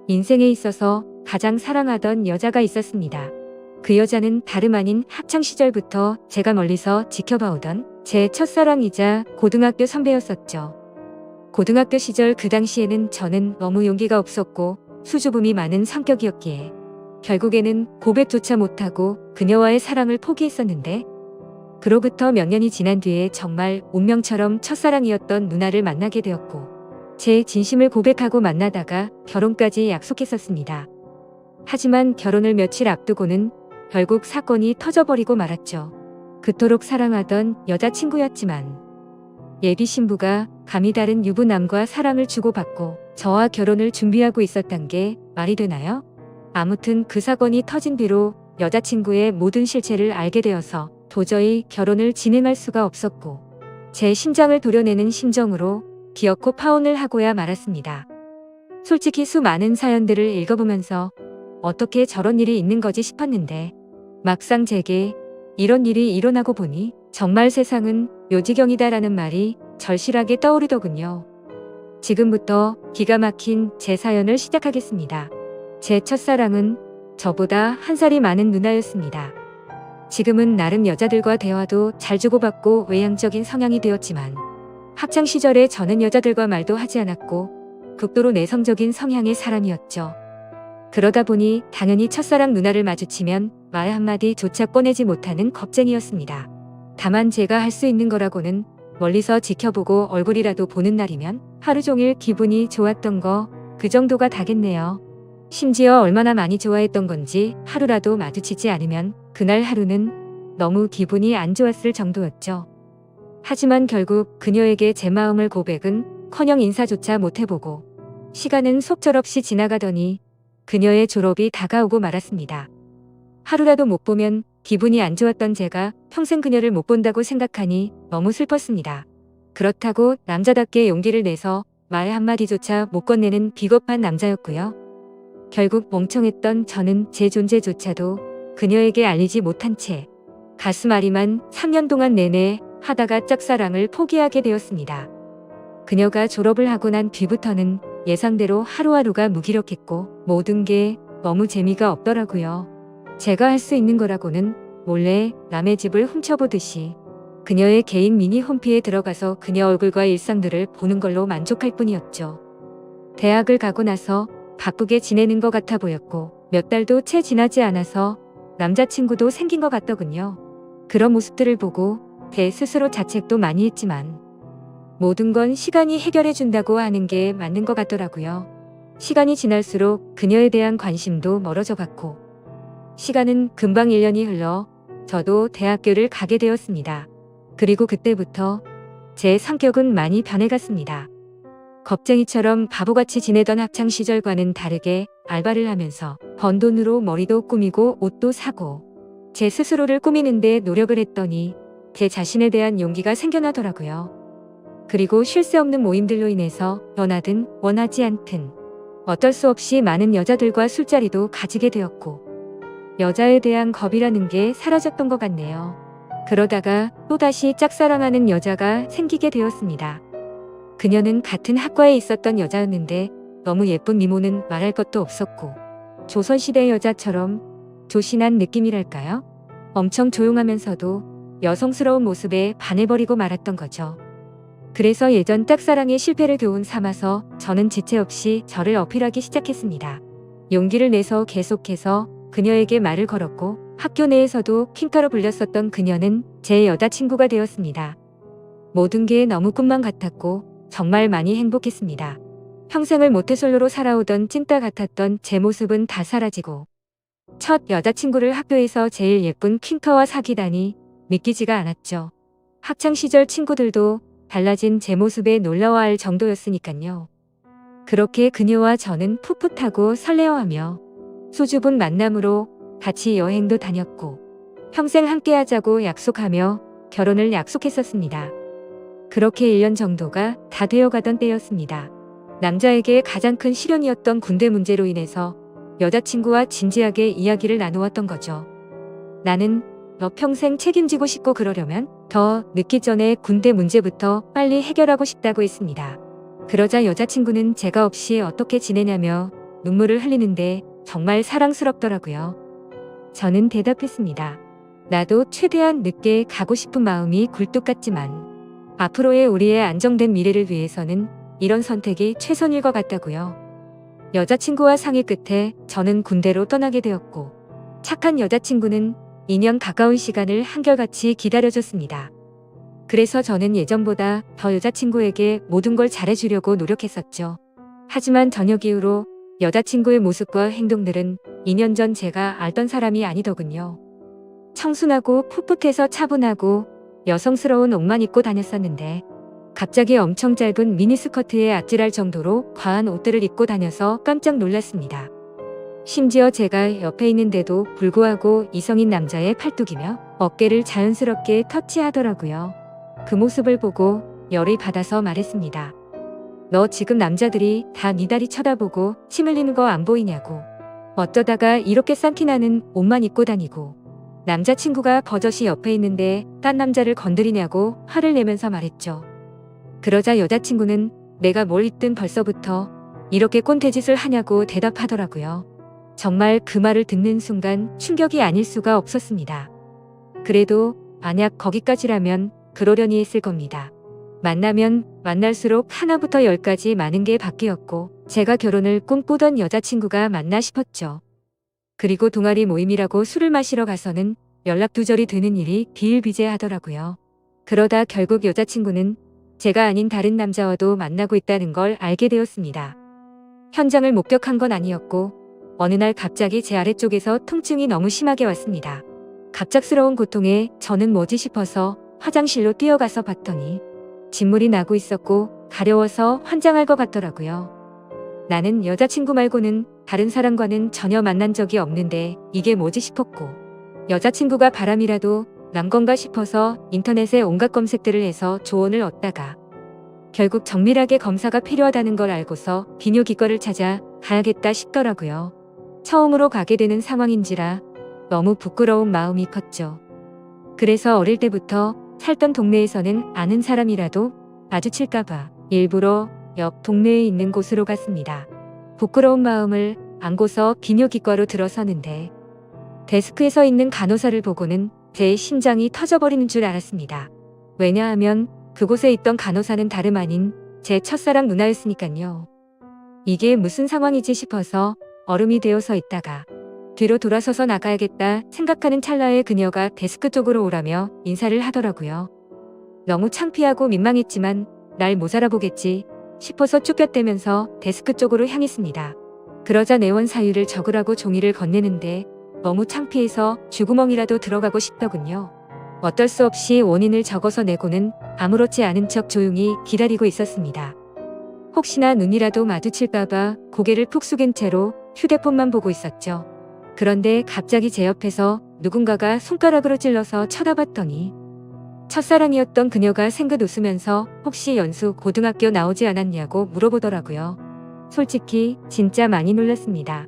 인생에 있어서 가장 사랑하던 여자가 있었습니다. 그 여자는 다름 아닌 학창시절부터 제가 멀리서 지켜봐오던 제 첫사랑이자 고등학교 선배였었죠. 고등학교 시절 그 당시에는 저는 너무 용기가 없었고 수줍음이 많은 성격이었기에 결국에는 고백조차 못하고 그녀와의 사랑을 포기했었는데, 그로부터 몇 년이 지난 뒤에 정말 운명처럼 첫사랑이었던 누나를 만나게 되었고 제 진심을 고백하고 만나다가 결혼까지 약속했었습니다. 하지만 결혼을 며칠 앞두고는 결국 사건이 터져버리고 말았죠. 그토록 사랑하던 여자친구였지만 예비 신부가 감히 다른 유부남과 사랑을 주고받고 저와 결혼을 준비하고 있었단 게 말이 되나요? 아무튼 그 사건이 터진 뒤로 여자친구의 모든 실체를 알게 되어서 도저히 결혼을 진행할 수가 없었고 제 심장을 도려내는 심정으로 기어코 파혼을 하고야 말았습니다. 솔직히 수많은 사연들을 읽어보면서 어떻게 저런 일이 있는 거지 싶었는데 막상 제게 이런 일이 일어나고 보니 정말 세상은 묘지경이다라는 말이 절실하게 떠오르더군요. 지금부터 기가 막힌 제 사연을 시작하겠습니다. 제 첫사랑은 저보다 한 살이 많은 누나였습니다. 지금은 나름 여자들과 대화도 잘 주고받고 외향적인 성향이 되었지만 학창시절에 저는 여자들과 말도 하지 않았고 극도로 내성적인 성향의 사람이었죠. 그러다 보니 당연히 첫사랑 누나를 마주치면 말 한마디조차 꺼내지 못하는 겁쟁이였습니다. 다만 제가 할 수 있는 거라고는 멀리서 지켜보고 얼굴이라도 보는 날이면 하루 종일 기분이 좋았던 거, 그 정도가 다겠네요. 심지어 얼마나 많이 좋아했던 건지 하루라도 마주치지 않으면 그날 하루는 너무 기분이 안 좋았을 정도였죠. 하지만 결국 그녀에게 제 마음을 고백은커녕 인사조차 못해보고 시간은 속절없이 지나가더니 그녀의 졸업이 다가오고 말았습니다. 하루라도 못 보면 기분이 안 좋았던 제가 평생 그녀를 못 본다고 생각하니 너무 슬펐습니다. 그렇다고 남자답게 용기를 내서 말 한마디조차 못 건네는 비겁한 남자였고요. 결국 멍청했던 저는 제 존재조차도 그녀에게 알리지 못한 채 가슴 아리만 3년 동안 내내 하다가 짝사랑을 포기하게 되었습니다. 그녀가 졸업을 하고 난 뒤부터는 예상대로 하루하루가 무기력했고 모든 게 너무 재미가 없더라고요. 제가 할 수 있는 거라고는 몰래 남의 집을 훔쳐보듯이 그녀의 개인 미니 홈피에 들어가서 그녀 얼굴과 일상들을 보는 걸로 만족할 뿐이었죠. 대학을 가고 나서 바쁘게 지내는 것 같아 보였고 몇 달도 채 지나지 않아서 남자친구도 생긴 것 같더군요. 그런 모습들을 보고 제 스스로 자책도 많이 했지만 모든 건 시간이 해결해 준다고 하는 게 맞는 것 같더라고요. 시간이 지날수록 그녀에 대한 관심도 멀어져 갔고 시간은 금방 1년이 흘러 저도 대학교를 가게 되었습니다. 그리고 그때부터 제 성격은 많이 변해갔습니다. 겁쟁이처럼 바보같이 지내던 학창시절과는 다르게 알바를 하면서 번 돈으로 머리도 꾸미고 옷도 사고 제 스스로를 꾸미는데 노력을 했더니 제 자신에 대한 용기가 생겨나더라고요. 그리고 쉴 새 없는 모임들로 인해서 원하든 원하지 않든 어쩔 수 없이 많은 여자들과 술자리도 가지게 되었고 여자에 대한 겁이라는 게 사라졌던 것 같네요. 그러다가 또다시 짝사랑하는 여자가 생기게 되었습니다. 그녀는 같은 학과에 있었던 여자였는데 너무 예쁜 미모는 말할 것도 없었고 조선시대 여자처럼 조신한 느낌이랄까요? 엄청 조용하면서도 여성스러운 모습에 반해버리고 말았던 거죠. 그래서 예전 짝사랑의 실패를 교훈 삼아서 저는 지체 없이 저를 어필하기 시작했습니다. 용기를 내서 계속해서 그녀에게 말을 걸었고 학교 내에서도 킹카로 불렸었던 그녀는 제 여자친구가 되었습니다. 모든 게 너무 꿈만 같았고 정말 많이 행복했습니다. 평생을 모태솔로로 살아오던 찐따 같았던 제 모습은 다 사라지고 첫 여자친구를 학교에서 제일 예쁜 킹카와 사귀다니 믿기지가 않았죠. 학창시절 친구들도 달라진 제 모습에 놀라워할 정도였으니까요. 그렇게 그녀와 저는 풋풋하고 설레어하며 수줍은 만남으로 같이 여행도 다녔고 평생 함께하자고 약속하며 결혼을 약속했었습니다. 그렇게 1년 정도가 다 되어가던 때였습니다. 남자에게 가장 큰 시련이었던 군대 문제로 인해서 여자친구와 진지하게 이야기를 나누었던 거죠. 나는 너 평생 책임지고 싶고 그러려면 더 늦기 전에 군대 문제부터 빨리 해결하고 싶다고 했습니다. 그러자 여자친구는 제가 없이 어떻게 지내냐며 눈물을 흘리는데 정말 사랑스럽더라고요. 저는 대답했습니다. 나도 최대한 늦게 가고 싶은 마음이 굴뚝 같지만 앞으로의 우리의 안정된 미래를 위해서는 이런 선택이 최선일 것 같다고요. 여자친구와 상의 끝에 저는 군대로 떠나게 되었고 착한 여자친구는 2년 가까운 시간을 한결같이 기다려줬습니다. 그래서 저는 예전보다 더 여자친구에게 모든 걸 잘해주려고 노력했었죠. 하지만 저녁 이후로 여자친구의 모습과 행동들은 2년 전 제가 알던 사람이 아니더군요. 청순하고 풋풋해서 차분하고 여성스러운 옷만 입고 다녔었는데 갑자기 엄청 짧은 미니스커트에 아찔할 정도로 과한 옷들을 입고 다녀서 깜짝 놀랐습니다. 심지어 제가 옆에 있는데도 불구하고 이성인 남자의 팔뚝이며 어깨를 자연스럽게 터치하더라고요. 그 모습을 보고 열이 받아서 말했습니다. 너 지금 남자들이 다 네 다리 쳐다보고 침 흘리는 거 안 보이냐고. 어쩌다가 이렇게 싼티나는 옷만 입고 다니고 남자친구가 버젓이 옆에 있는데 딴 남자를 건드리냐고 화를 내면서 말했죠. 그러자 여자친구는 내가 뭘 입든 벌써부터 이렇게 꼰대짓을 하냐고 대답하더라고요. 정말 그 말을 듣는 순간 충격이 아닐 수가 없었습니다. 그래도 만약 거기까지라면 그러려니 했을 겁니다. 만나면 만날수록 하나부터 열까지 많은 게 바뀌었고 제가 결혼을 꿈꾸던 여자친구가 맞나 싶었죠. 그리고 동아리 모임이라고 술을 마시러 가서는 연락 두절이 되는 일이 비일비재하더라고요. 그러다 결국 여자친구는 제가 아닌 다른 남자와도 만나고 있다는 걸 알게 되었습니다. 현장을 목격한 건 아니었고 어느 날 갑자기 제 아래쪽에서 통증이 너무 심하게 왔습니다. 갑작스러운 고통에 저는 뭐지 싶어서 화장실로 뛰어가서 봤더니 진물이 나고 있었고 가려워서 환장할 것 같더라고요. 나는 여자친구 말고는 다른 사람과는 전혀 만난 적이 없는데 이게 뭐지 싶었고 여자친구가 바람이라도 난 건가 싶어서 인터넷에 온갖 검색들을 해서 조언을 얻다가 결국 정밀하게 검사가 필요하다는 걸 알고서 비뇨기과를 찾아 가야겠다 싶더라고요. 처음으로 가게 되는 상황인지라 너무 부끄러운 마음이 컸죠. 그래서 어릴 때부터 살던 동네에서는 아는 사람이라도 마주칠까봐 일부러 옆 동네에 있는 곳으로 갔습니다. 부끄러운 마음을 안고서 비뇨기과로 들어서는데 데스크에 서 있는 간호사를 보고는 제 심장이 터져버리는 줄 알았습니다. 왜냐하면 그곳에 있던 간호사는 다름 아닌 제 첫사랑 누나였으니깐요. 이게 무슨 상황이지 싶어서 얼음이 되어 서 있다가 뒤로 돌아서서 나가야겠다 생각하는 찰나에 그녀가 데스크 쪽으로 오라며 인사를 하더라고요. 너무 창피하고 민망했지만 날 못 알아보겠지 싶어서 쭈뼛대면서 데스크 쪽으로 향했습니다. 그러자 내원 사유를 적으라고 종이를 건네는데 너무 창피해서 쥐구멍이라도 들어가고 싶더군요. 어쩔 수 없이 원인을 적어서 내고는 아무렇지 않은 척 조용히 기다리고 있었습니다. 혹시나 눈이라도 마주칠까봐 고개를 푹 숙인 채로 휴대폰만 보고 있었죠. 그런데 갑자기 제 옆에서 누군가가 손가락으로 찔러서 쳐다봤더니 첫사랑이었던 그녀가 생긋 웃으면서 혹시 연수 고등학교 나오지 않았냐고 물어보더라고요. 솔직히 진짜 많이 놀랐습니다.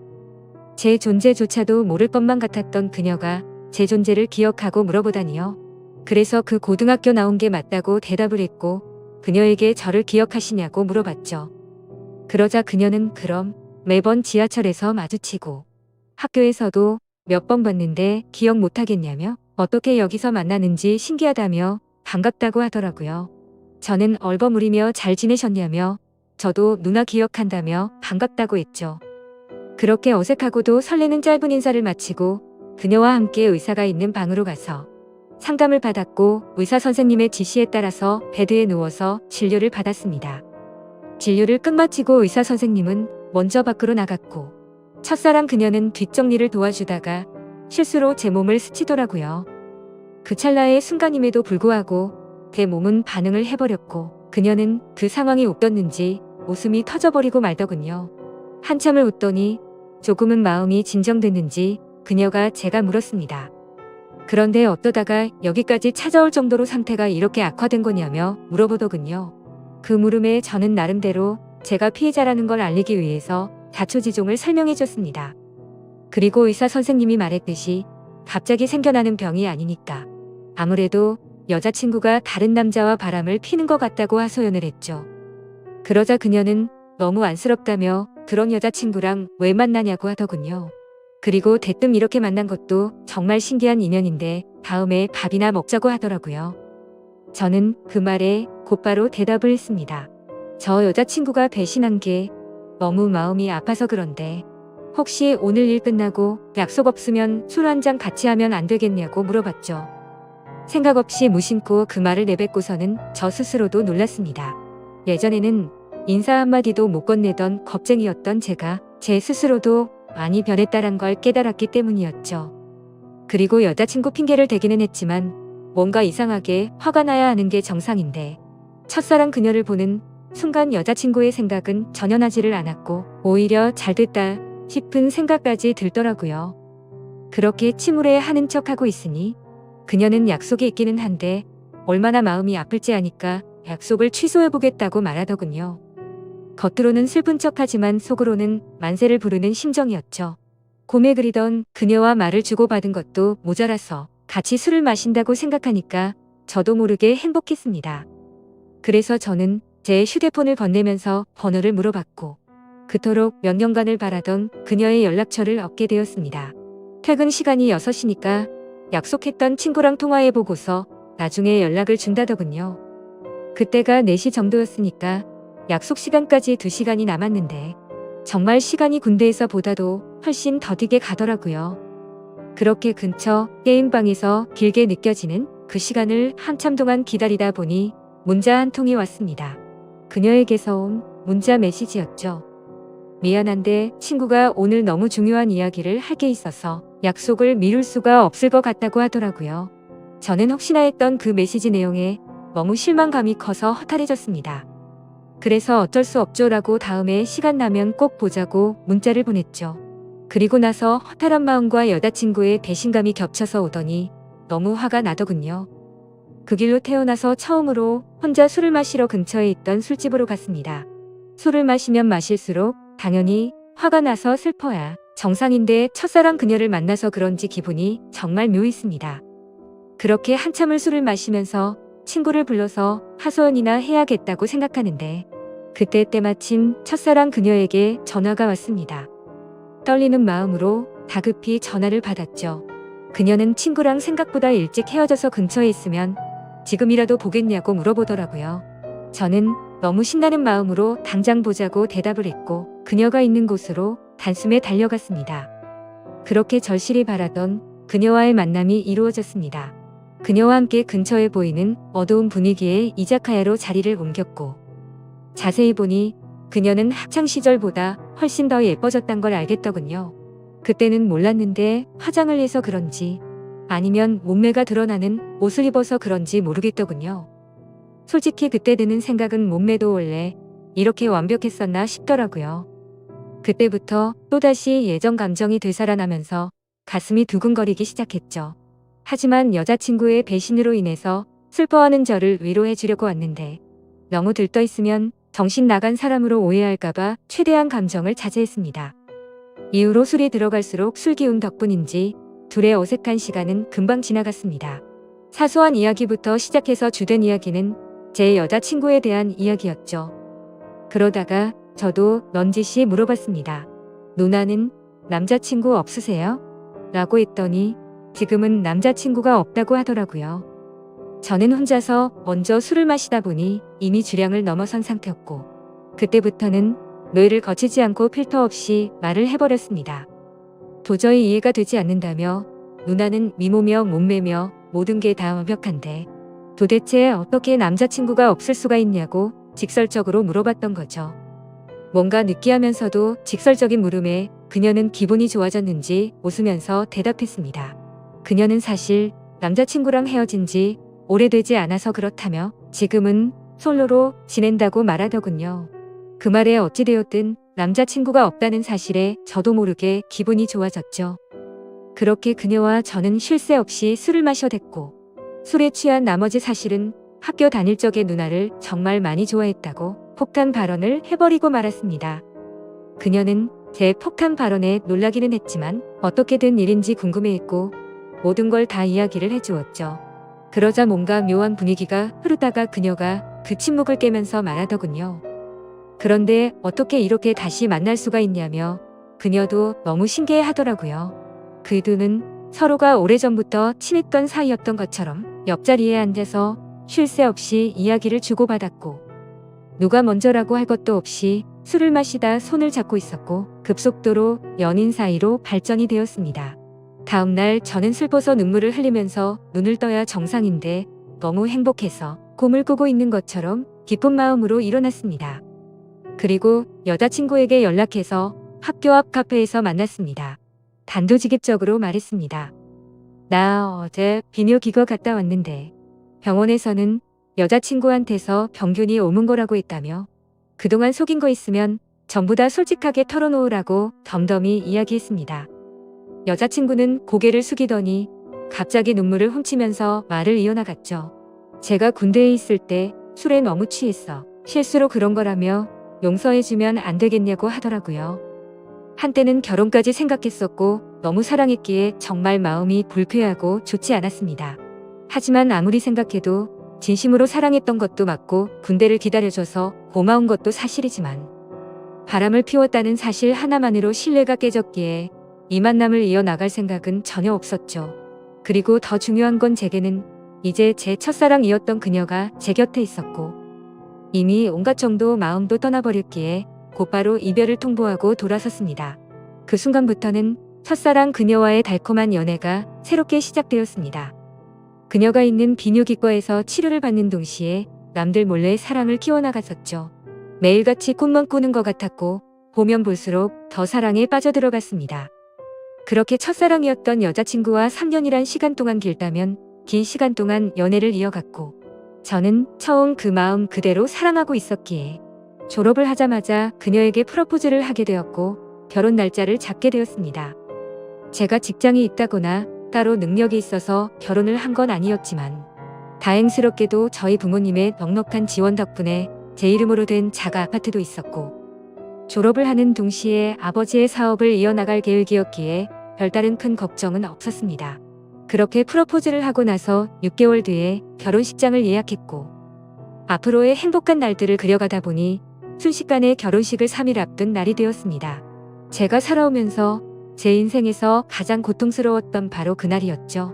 제 존재조차도 모를 것만 같았던 그녀가 제 존재를 기억하고 물어보다니요. 그래서 그 고등학교 나온 게 맞다고 대답을 했고 그녀에게 저를 기억하시냐고 물어봤죠. 그러자 그녀는 그럼 매번 지하철에서 마주치고 학교에서도 몇 번 봤는데 기억 못하겠냐며 어떻게 여기서 만나는지 신기하다며 반갑다고 하더라고요. 저는 얼버무리며 잘 지내셨냐며 저도 누나 기억한다며 반갑다고 했죠. 그렇게 어색하고도 설레는 짧은 인사를 마치고 그녀와 함께 의사가 있는 방으로 가서 상담을 받았고 의사 선생님의 지시에 따라서 베드에 누워서 진료를 받았습니다. 진료를 끝마치고 의사 선생님은 먼저 밖으로 나갔고 첫사랑 그녀는 뒷정리를 도와주다가 실수로 제 몸을 스치더라고요. 그 찰나의 순간임에도 불구하고 제 몸은 반응을 해버렸고 그녀는 그 상황이 웃겼는지 웃음이 터져버리고 말더군요. 한참을 웃더니 조금은 마음이 진정됐는지 그녀가 제가 물었습니다. 그런데 어떠다가 여기까지 찾아올 정도로 상태가 이렇게 악화된 거냐며 물어보더군요. 그 물음에 저는 나름대로 제가 피해자라는 걸 알리기 위해서 자초지종을 설명해줬습니다. 그리고 의사 선생님이 말했듯이 갑자기 생겨나는 병이 아니니까 아무래도 여자친구가 다른 남자와 바람을 피는 것 같다고 하소연을 했죠. 그러자 그녀는 너무 안쓰럽다며 그런 여자친구랑 왜 만나냐고 하더군요. 그리고 대뜸 이렇게 만난 것도 정말 신기한 인연인데 다음에 밥이나 먹자고 하더라고요. 저는 그 말에 곧바로 대답을 했습니다. 저 여자친구가 배신한 게 너무 마음이 아파서 그런데 혹시 오늘 일 끝나고 약속 없으면 술 한잔 같이 하면 안 되겠냐고 물어봤죠. 생각 없이 무심코 그 말을 내뱉고서는 저 스스로도 놀랐습니다. 예전에는 인사 한마디도 못 건네던 겁쟁이였던 제가 제 스스로도 많이 변했다란 걸 깨달았기 때문이었죠. 그리고 여자친구 핑계를 대기는 했지만 뭔가 이상하게 화가 나야 하는 게 정상인데 첫사랑 그녀를 보는 순간 여자친구의 생각은 전혀 나지를 않았고 오히려 잘됐다 싶은 생각까지 들더라고요. 그렇게 침울해하는 척하고 있으니 그녀는 약속이 있기는 한데 얼마나 마음이 아플지 아니까 약속을 취소해보겠다고 말하더군요. 겉으로는 슬픈 척하지만 속으로는 만세를 부르는 심정이었죠. 곰에 그리던 그녀와 말을 주고받은 것도 모자라서 같이 술을 마신다고 생각하니까 저도 모르게 행복했습니다. 그래서 저는 제 휴대폰을 건네면서 번호를 물어봤고 그토록 몇 년간을 바라던 그녀의 연락처를 얻게 되었습니다. 퇴근 시간이 6시니까 약속했던 친구랑 통화해보고서 나중에 연락을 준다더군요. 그때가 4시 정도였으니까 약속 시간까지 2시간이 남았는데 정말 시간이 군대에서 보다도 훨씬 더디게 가더라고요. 그렇게 근처 게임방에서 길게 느껴지는 그 시간을 한참 동안 기다리다 보니 문자 한 통이 왔습니다. 그녀에게서 온 문자 메시지였죠. 미안한데 친구가 오늘 너무 중요한 이야기를 할 게 있어서 약속을 미룰 수가 없을 것 같다고 하더라고요. 저는 혹시나 했던 그 메시지 내용에 너무 실망감이 커서 허탈해졌습니다. 그래서 어쩔 수 없죠라고 다음에 시간 나면 꼭 보자고 문자를 보냈죠. 그리고 나서 허탈한 마음과 여자친구의 배신감이 겹쳐서 오더니 너무 화가 나더군요. 그 길로 태어나서 처음으로 혼자 술을 마시러 근처에 있던 술집으로 갔습니다. 술을 마시면 마실수록 당연히 화가 나서 슬퍼야 정상인데 첫사랑 그녀를 만나서 그런지 기분이 정말 묘했습니다. 그렇게 한참을 술을 마시면서 친구를 불러서 하소연이나 해야겠다고 생각하는데 그때 때마침 첫사랑 그녀에게 전화가 왔습니다. 떨리는 마음으로 다급히 전화를 받았죠. 그녀는 친구랑 생각보다 일찍 헤어져서 근처에 있으면 지금이라도 보겠냐고 물어보더라고요. 저는 너무 신나는 마음으로 당장 보자고 대답을 했고 그녀가 있는 곳으로 단숨에 달려갔습니다. 그렇게 절실히 바라던 그녀와의 만남이 이루어졌습니다. 그녀와 함께 근처에 보이는 어두운 분위기의 이자카야로 자리를 옮겼고 자세히 보니 그녀는 학창시절보다 훨씬 더 예뻐졌단 걸 알겠더군요. 그때는 몰랐는데 화장을 해서 그런지 아니면 몸매가 드러나는 옷을 입어서 그런지 모르겠더군요. 솔직히 그때 드는 생각은 몸매도 원래 이렇게 완벽했었나 싶더라고요. 그때부터 또다시 예전 감정이 되살아나면서 가슴이 두근거리기 시작했죠. 하지만 여자친구의 배신으로 인해서 슬퍼하는 저를 위로해 주려고 왔는데 너무 들떠있으면 정신 나간 사람으로 오해할까봐 최대한 감정을 자제했습니다. 이후로 술이 들어갈수록 술 기운 덕분인지 둘의 어색한 시간은 금방 지나갔습니다. 사소한 이야기부터 시작해서 주된 이야기는 제 여자친구에 대한 이야기였죠. 그러다가 저도 넌지시 물어봤습니다. 누나는 남자친구 없으세요? 라고 했더니 지금은 남자친구가 없다고 하더라고요. 저는 혼자서 먼저 술을 마시다 보니 이미 주량을 넘어선 상태였고 그때부터는 뇌를 거치지 않고 필터 없이 말을 해버렸습니다. 도저히 이해가 되지 않는다며 누나는 미모며 몸매며 모든 게 다 완벽한데 도대체 어떻게 남자친구가 없을 수가 있냐고 직설적으로 물어봤던 거죠. 뭔가 느끼하면서도 직설적인 물음에 그녀는 기분이 좋아졌는지 웃으면서 대답했습니다. 그녀는 사실 남자친구랑 헤어진 지 오래되지 않아서 그렇다며 지금은 솔로로 지낸다고 말하더군요. 그 말에 어찌되었든 남자친구가 없다는 사실에 저도 모르게 기분이 좋아졌죠. 그렇게 그녀와 저는 쉴 새 없이 술을 마셔댔고 술에 취한 나머지 사실은 학교 다닐 적에 누나를 정말 많이 좋아했다고 폭탄 발언을 해버리고 말았습니다. 그녀는 제 폭탄 발언에 놀라기는 했지만 어떻게 된 일인지 궁금해했고 모든 걸 다 이야기를 해주었죠. 그러자 뭔가 묘한 분위기가 흐르다가 그녀가 그 침묵을 깨면서 말하더군요. 그런데 어떻게 이렇게 다시 만날 수가 있냐며 그녀도 너무 신기해 하더라고요. 그 둘은 서로가 오래전부터 친했던 사이였던 것처럼 옆자리에 앉아서 쉴 새 없이 이야기를 주고받았고 누가 먼저라고 할 것도 없이 술을 마시다 손을 잡고 있었고 급속도로 연인 사이로 발전이 되었습니다. 다음 날 저는 슬퍼서 눈물을 흘리면서 눈을 떠야 정상인데 너무 행복해서 꿈을 꾸고 있는 것처럼 기쁜 마음으로 일어났습니다. 그리고 여자친구에게 연락해서 학교 앞 카페에서 만났습니다. 단도직입적으로 말했습니다. 나 어제 비뇨기과 갔다 왔는데 병원에서는 여자친구한테서 병균이 옮은 거라고 했다며 그동안 속인 거 있으면 전부 다 솔직하게 털어놓으라고 덤덤히 이야기했습니다. 여자친구는 고개를 숙이더니 갑자기 눈물을 훔치면서 말을 이어나갔죠. 제가 군대에 있을 때 술에 너무 취했어. 실수로 그런 거라며 용서해주면 안 되겠냐고 하더라고요. 한때는 결혼까지 생각했었고 너무 사랑했기에 정말 마음이 불쾌하고 좋지 않았습니다. 하지만 아무리 생각해도 진심으로 사랑했던 것도 맞고 군대를 기다려줘서 고마운 것도 사실이지만 바람을 피웠다는 사실 하나만으로 신뢰가 깨졌기에 이 만남을 이어나갈 생각은 전혀 없었죠. 그리고 더 중요한 건 제게는 이제 제 첫사랑이었던 그녀가 제 곁에 있었고 이미 온갖 정도 마음도 떠나버렸기에 곧바로 이별을 통보하고 돌아섰습니다. 그 순간부터는 첫사랑 그녀와의 달콤한 연애가 새롭게 시작되었습니다. 그녀가 있는 비뇨기과에서 치료를 받는 동시에 남들 몰래 사랑을 키워나갔었죠. 매일같이 꿈만 꾸는 것 같았고 보면 볼수록 더 사랑에 빠져들어갔습니다. 그렇게 첫사랑이었던 여자친구와 3년이란 시간 동안 길다면 긴 시간 동안 연애를 이어갔고 저는 처음 그 마음 그대로 사랑하고 있었기에 졸업을 하자마자 그녀에게 프로포즈를 하게 되었고 결혼 날짜를 잡게 되었습니다. 제가 직장이 있다거나 따로 능력이 있어서 결혼을 한 건 아니었지만 다행스럽게도 저희 부모님의 넉넉한 지원 덕분에 제 이름으로 된 자가 아파트도 있었고 졸업을 하는 동시에 아버지의 사업을 이어나갈 계획이었기에 별다른 큰 걱정은 없었습니다. 그렇게 프로포즈를 하고 나서 6개월 뒤에 결혼식장을 예약했고 앞으로의 행복한 날들을 그려가다 보니 순식간에 결혼식을 3일 앞둔 날이 되었습니다. 제가 살아오면서 제 인생에서 가장 고통스러웠던 바로 그날이었죠.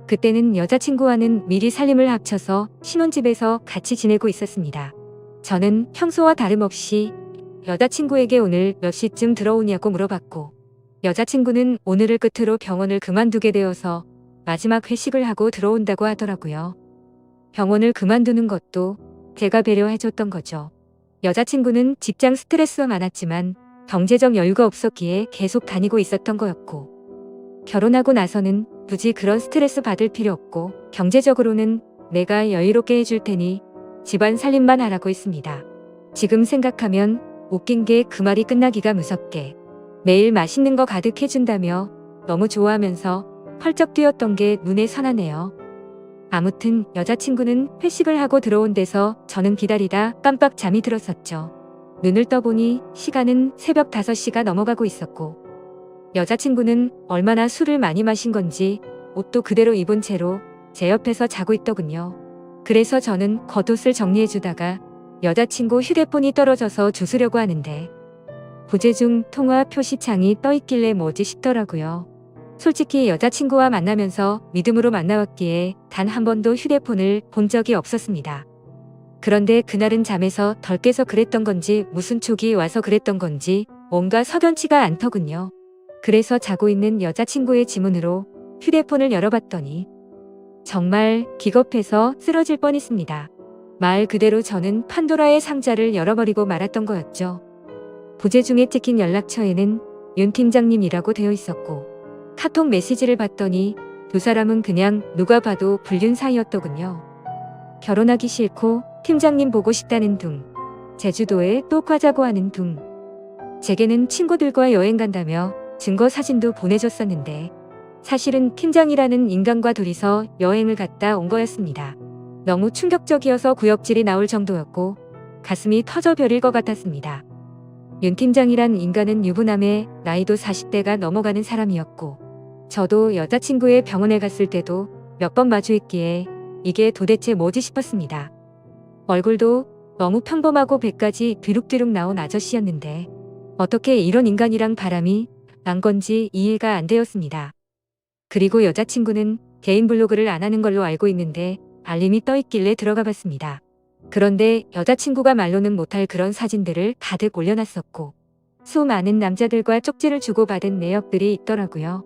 그때는 여자친구와는 미리 살림을 합쳐서 신혼집에서 같이 지내고 있었습니다. 저는 평소와 다름없이 여자친구에게 오늘 몇 시쯤 들어오냐고 물어봤고 여자친구는 오늘을 끝으로 병원을 그만두게 되어서 마지막 회식을 하고 들어온다고 하더라고요. 병원을 그만두는 것도 제가 배려해줬던 거죠. 여자친구는 직장 스트레스가 많았지만 경제적 여유가 없었기에 계속 다니고 있었던 거였고 결혼하고 나서는 굳이 그런 스트레스 받을 필요 없고 경제적으로는 내가 여유롭게 해줄 테니 집안 살림만 하라고 했습니다. 지금 생각하면 웃긴 게 그 말이 끝나기가 무섭게 매일 맛있는 거 가득 해준다며 너무 좋아하면서 펄쩍 뛰었던 게 눈에 선하네요. 아무튼 여자친구는 회식을 하고 들어온 데서 저는 기다리다 깜빡 잠이 들었었죠. 눈을 떠보니 시간은 새벽 5시가 넘어가고 있었고 여자친구는 얼마나 술을 많이 마신 건지 옷도 그대로 입은 채로 제 옆에서 자고 있더군요. 그래서 저는 겉옷을 정리해주다가 여자친구 휴대폰이 떨어져서 주우려고 하는데 부재중 통화 표시창이 떠있길래 뭐지 싶더라고요. 솔직히 여자친구와 만나면서 믿음으로 만나왔기에 단 한 번도 휴대폰을 본 적이 없었습니다. 그런데 그날은 잠에서 덜 깨서 그랬던 건지 무슨 촉이 와서 그랬던 건지 뭔가 석연치가 않더군요. 그래서 자고 있는 여자친구의 지문으로 휴대폰을 열어봤더니 정말 기겁해서 쓰러질 뻔했습니다. 말 그대로 저는 판도라의 상자를 열어버리고 말았던 거였죠. 부재중에 찍힌 연락처에는 윤 팀장님이라고 되어 있었고 카톡 메시지를 봤더니 두 사람은 그냥 누가 봐도 불륜 사이였더군요. 결혼하기 싫고 팀장님 보고 싶다는 둥, 제주도에 또 가자고 하는 둥. 제게는 친구들과 여행 간다며 증거 사진도 보내줬었는데 사실은 팀장이라는 인간과 둘이서 여행을 갔다 온 거였습니다. 너무 충격적이어서 구역질이 나올 정도였고 가슴이 터져버릴 것 같았습니다. 윤 팀장이란 인간은 유부남에 나이도 40대가 넘어가는 사람이었고 저도 여자친구의 병원에 갔을 때도 몇 번 마주했기에 이게 도대체 뭐지 싶었습니다. 얼굴도 너무 평범하고 배까지 뒤룩뒤룩 나온 아저씨였는데 어떻게 이런 인간이랑 바람이 난 건지 이해가 안 되었습니다. 그리고 여자친구는 개인 블로그를 안 하는 걸로 알고 있는데 알림이 떠 있길래 들어가 봤습니다. 그런데 여자친구가 말로는 못할 그런 사진들을 가득 올려놨었고 수많은 남자들과 쪽지를 주고받은 내역들이 있더라고요.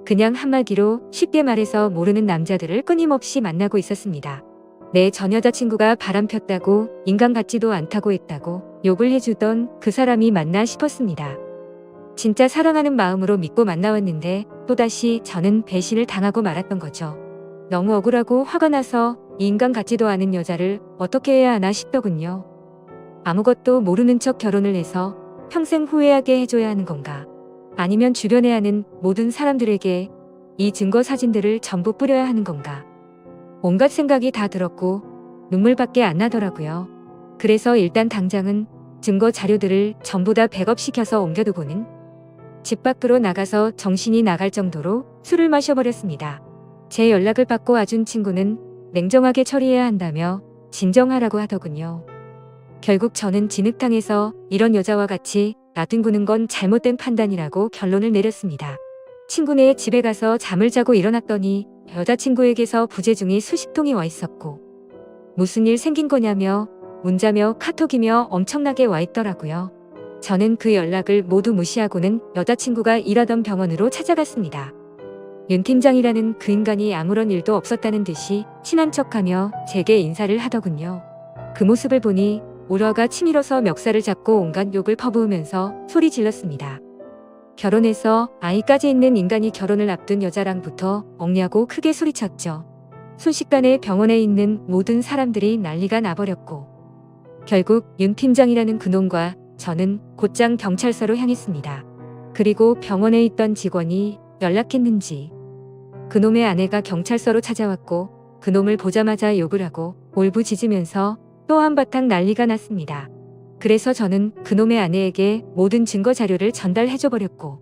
그냥 한마디로 쉽게 말해서 모르는 남자들을 끊임없이 만나고 있었습니다. 내 전 여자친구가 바람 폈다고 인간 같지도 않다고 했다고 욕을 해주던 그 사람이 맞나 싶었습니다. 진짜 사랑하는 마음으로 믿고 만나왔는데 또다시 저는 배신을 당하고 말았던 거죠. 너무 억울하고 화가 나서 이 인간 같지도 않은 여자를 어떻게 해야 하나 싶더군요. 아무것도 모르는 척 결혼을 해서 평생 후회하게 해줘야 하는 건가? 아니면 주변에 아는 모든 사람들에게 이 증거 사진들을 전부 뿌려야 하는 건가? 온갖 생각이 다 들었고 눈물밖에 안 나더라고요. 그래서 일단 당장은 증거 자료들을 전부 다 백업시켜서 옮겨두고는 집 밖으로 나가서 정신이 나갈 정도로 술을 마셔버렸습니다. 제 연락을 받고 와준 친구는 냉정하게 처리해야 한다며 진정하라고 하더군요. 결국 저는 진흙탕에서 이런 여자와 같이 놔둔구는 건 잘못된 판단이라고 결론을 내렸습니다. 친구네 집에 가서 잠을 자고 일어났더니 여자친구에게서 부재중이 수십 통이 와 있었고 무슨 일 생긴 거냐며 문자며 카톡이며 엄청나게 와 있더라고요. 저는 그 연락을 모두 무시하고는 여자친구가 일하던 병원으로 찾아갔습니다. 윤 팀장이라는 그 인간이 아무런 일도 없었다는 듯이 친한 척하며 제게 인사를 하더군요. 그 모습을 보니 울화가 치밀어서 멱살을 잡고 온갖 욕을 퍼부으면서 소리 질렀습니다. 결혼해서 아이까지 있는 인간이 결혼을 앞둔 여자랑부터 억냐고 크게 소리쳤죠. 순식간에 병원에 있는 모든 사람들이 난리가 나버렸고 결국 윤 팀장이라는 그놈과 저는 곧장 경찰서로 향했습니다. 그리고 병원에 있던 직원이 연락했는지 그놈의 아내가 경찰서로 찾아왔고 그놈을 보자마자 욕을 하고 울부짖으면서 또 한바탕 난리가 났습니다. 그래서 저는 그놈의 아내에게 모든 증거 자료를 전달해줘버렸고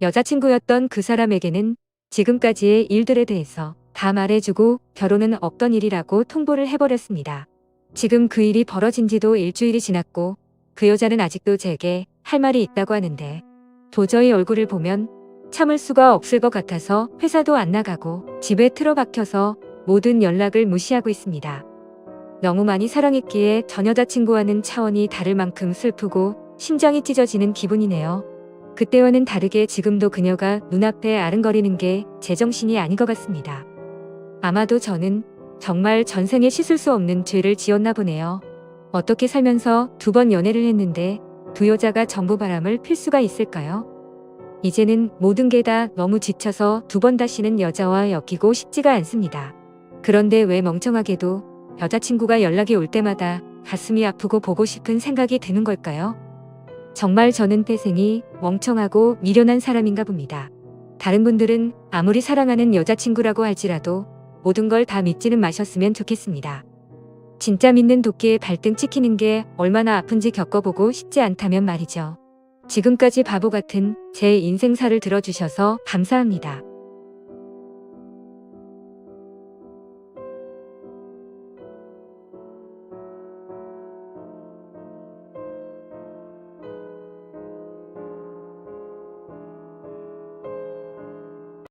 여자친구였던 그 사람에게는 지금까지의 일들에 대해서 다 말해주고 결혼은 없던 일이라고 통보를 해버렸습니다. 지금 그 일이 벌어진 지도 일주일이 지났고 그 여자는 아직도 제게 할 말이 있다고 하는데 도저히 얼굴을 보면 참을 수가 없을 것 같아서 회사도 안 나가고 집에 틀어박혀서 모든 연락을 무시하고 있습니다. 너무 많이 사랑했기에 전 여자친구와는 차원이 다를 만큼 슬프고 심장이 찢어지는 기분이네요. 그때와는 다르게 지금도 그녀가 눈앞에 아른거리는 게 제정신이 아닌 것 같습니다. 아마도 저는 정말 전생에 씻을 수 없는 죄를 지었나 보네요. 어떻게 살면서 2번 연애를 했는데 두 여자가 전부 바람을 필 수가 있을까요? 이제는 모든 게 다 너무 지쳐서 2번 다시는 여자와 엮이고 싶지가 않습니다. 그런데 왜 멍청하게도 여자친구가 연락이 올 때마다 가슴이 아프고 보고 싶은 생각이 드는 걸까요? 정말 저는 태생이 멍청하고 미련한 사람인가 봅니다. 다른 분들은 아무리 사랑하는 여자친구라고 할지라도 모든 걸 다 믿지는 마셨으면 좋겠습니다. 진짜 믿는 도끼에 발등 찍히는 게 얼마나 아픈지 겪어보고 싶지 않다면 말이죠. 지금까지 바보 같은 제 인생사를 들어주셔서 감사합니다.